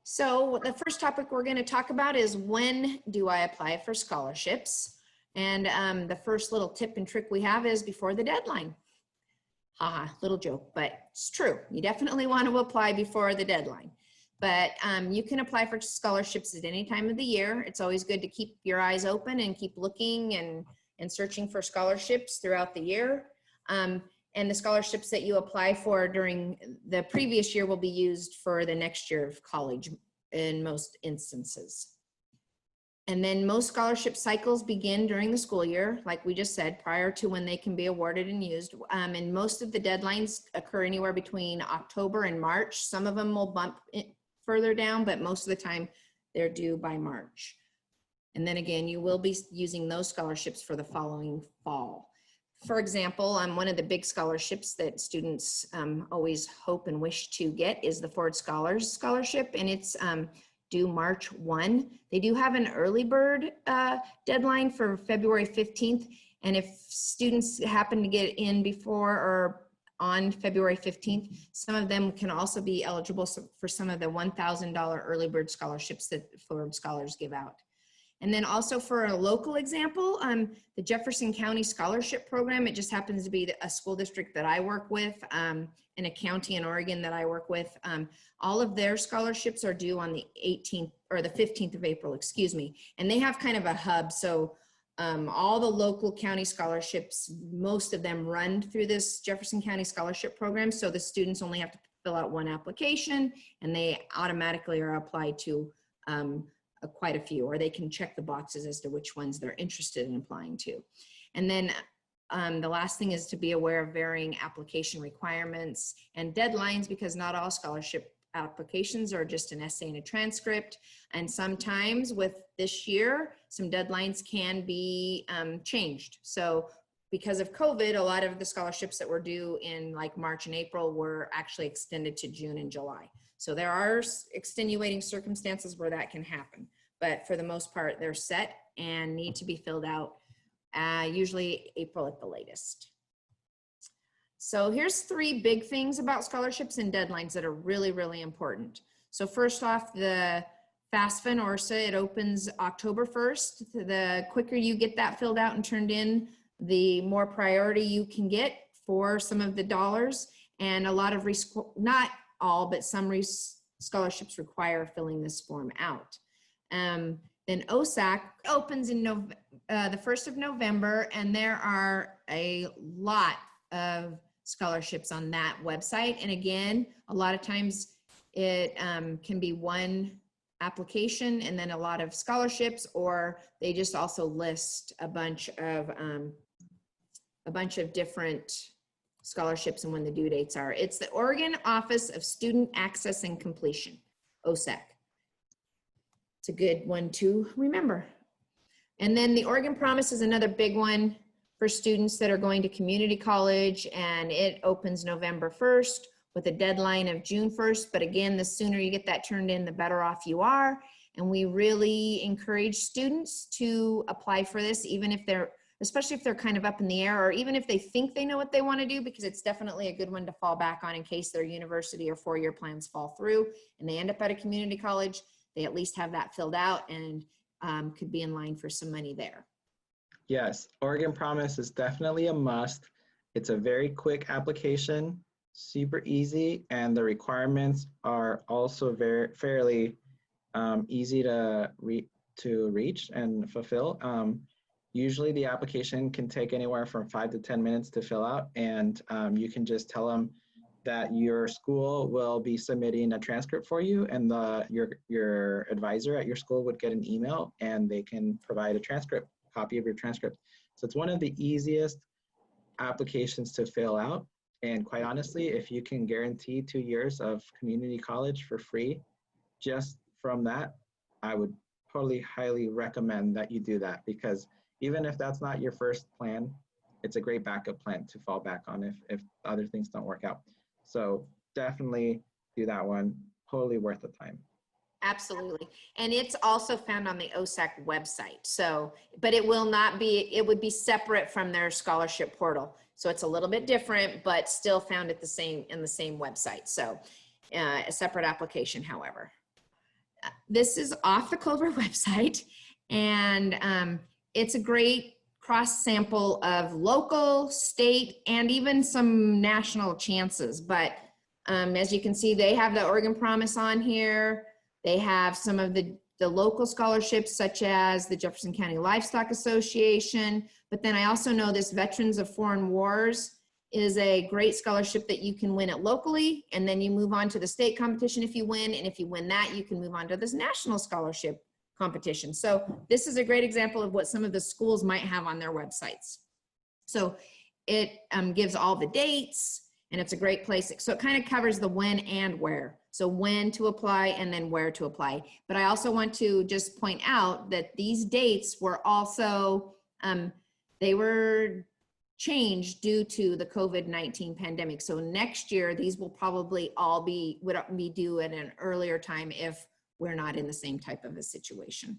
So the first topic we're going to talk about is when do I apply for scholarships? And the first little tip and trick we have is before the deadline. Haha, little joke, but it's true. You definitely want to apply before the deadline. But you can apply for scholarships at any time of the year. It's always good to keep your eyes open and keep looking and searching for scholarships throughout the year. And the scholarships that you apply for during the previous year will be used for the next year of college in most instances. And then most scholarship cycles begin during the school year, like we just said, prior to when they can be awarded and used. And most of the deadlines occur anywhere between October and March. Some of them will bump it further down, but most of the time they're due by March. And then again, you will be using those scholarships for the following fall. For example, one of the big scholarships that students always hope and wish to get is the Ford Scholars Scholarship, and it's due March 1. They do have an early bird deadline for February 15th, and if students happen to get in before or on February 15th, some of them can also be eligible for some of the $1,000 early bird scholarships that Ford Scholars give out. And then also for a local example, the Jefferson County Scholarship Program, it just happens to be a school district that I work with, in a county in Oregon that I work with. All of their scholarships are due on the 18th or the 15th of April, excuse me. And they have kind of a hub. So all the local county scholarships, most of them run through this Jefferson County Scholarship Program. So the students only have to fill out one application and they automatically are applied to quite a few, or they can check the boxes as to which ones they're interested in applying to. And then the last thing is to be aware of varying application requirements and deadlines, because not all scholarship applications are just an essay and a transcript. And sometimes with this year, some deadlines can be changed. So because of COVID, a lot of the scholarships that were due in like March and April were actually extended to June and July. So there are extenuating circumstances where that can happen, but for the most part, they're set and need to be filled out usually April at the latest. So here's three big things about scholarships and deadlines that are really, really important. So first off, the FAFSA and ORSA, it opens October 1st. The quicker you get that filled out and turned in, the more priority you can get for some of the dollars. And a lot of, not all, but some scholarships require filling this form out. Then OSAC opens in the 1st of November, and there are a lot of scholarships on that website. And again, a lot of times it can be one application and then a lot of scholarships, or they just also list a bunch of different scholarships and when the due dates are. It's the Oregon Office of Student Access and Completion, OSAC. It's a good one to remember. And then the Oregon Promise is another big one for students that are going to community college, and it opens November 1st with a deadline of June 1st. But again, the sooner you get that turned in, the better off you are. And we really encourage students to apply for this, even if they're, especially if they're kind of up in the air, or even if they think they know what they want to do, because it's definitely a good one to fall back on in case their university or four-year plans fall through and they end up at a community college. They at least have that filled out and could be in line for some money there. Yes, Oregon Promise is definitely a must. It's a very quick application, super easy, and the requirements are also fairly easy to reach and fulfill. Usually the application can take anywhere from 5 to 10 minutes to fill out, and you can just tell them that your school will be submitting a transcript for you, and your advisor at your school would get an email and they can provide a transcript, copy of your transcript. So it's one of the easiest applications to fill out. And quite honestly, if you can guarantee 2 years of community college for free, just from that, I would totally highly recommend that you do that, because even if that's not your first plan, it's a great backup plan to fall back on if other things don't work out. So definitely do that one, totally worth the time. Absolutely. And it's also found on the OSAC website. So, but it will not be, it would be separate from their scholarship portal. So it's a little bit different, but still found at in the same website. So a separate application, however. this is off the Clover website, and it's a great cross sample of local, state, and even some national chances. But as you can see, they have the Oregon Promise on here. They have some of the local scholarships, such as the Jefferson County Livestock Association. But then I also know this Veterans of Foreign Wars is a great scholarship that you can win it locally, and then you move on to the state competition if you win, and if you win that, you can move on to this national scholarship competition. So this is a great example of what some of the schools might have on their websites. So it gives all the dates, and it's a great place. So it kind of covers the when and where. So when to apply and then where to apply. But I also want to just point out that these dates were also, they were changed due to the COVID-19 pandemic. So next year, these will probably all would be due at an earlier time if we're not in the same type of a situation.